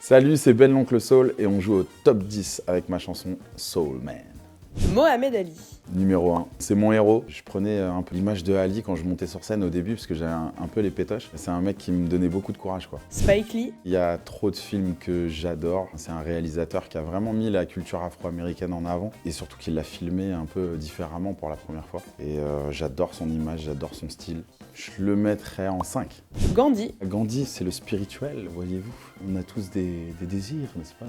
Salut, c'est Ben l'Oncle Soul et on joue au top 10 avec ma chanson Soul Man. Mohamed Ali. Numéro 1, c'est mon héros. Je prenais un peu l'image de Ali quand je montais sur scène au début parce que j'avais un peu les pétoches. C'est un mec qui me donnait beaucoup de courage, quoi. Spike Lee. Il y a trop de films que j'adore. C'est un réalisateur qui a vraiment mis la culture afro-américaine en avant et surtout qu'il l'a filmé un peu différemment pour la première fois. Et j'adore son image, j'adore son style. Je le mettrais en 5. Gandhi. Gandhi, c'est le spirituel, voyez-vous. On a tous des désirs, n'est-ce pas,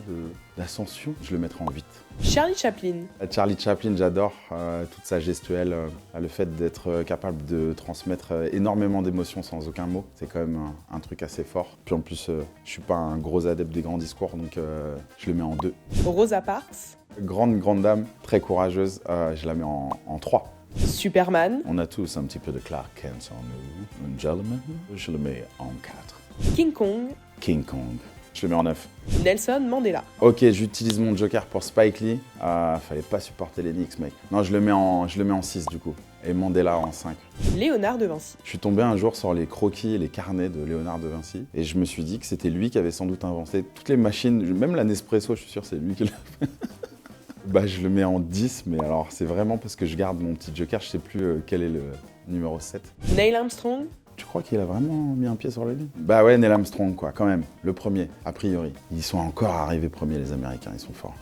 d'ascension. Je le mettrais en 8. Charlie Chaplin. Charlie Chaplin, j'adore toute sa gestuelle, le fait d'être capable de transmettre énormément d'émotions sans aucun mot. C'est quand même un truc assez fort. Puis en plus, je suis pas un gros adepte des grands discours, donc je le mets en 2. Rosa Parks. Grande dame, très courageuse, je la mets en 3. Superman. On a tous un petit peu de Clark Kent en nous. Un gentleman, je le mets en 4. King Kong. King Kong, je le mets en 9. Nelson Mandela. Ok, j'utilise mon joker pour Spike Lee. Fallait pas supporter les Knicks, mec. Non, je le mets en 6 du coup. Et Mandela en 5. Léonard de Vinci. Je suis tombé un jour sur les croquis et les carnets de Léonard de Vinci. Et je me suis dit que c'était lui qui avait sans doute inventé toutes les machines. Même la Nespresso, je suis sûr, c'est lui qui l'a fait. Bah, je le mets en 10, mais alors c'est vraiment parce que je garde mon petit joker. Je sais plus quel est le numéro 7. Neil Armstrong. Tu crois qu'il a vraiment mis un pied sur la lune? Bah ouais, Neil Armstrong, quoi, quand même. Le premier, a priori. Ils sont encore arrivés premiers, les Américains, ils sont forts.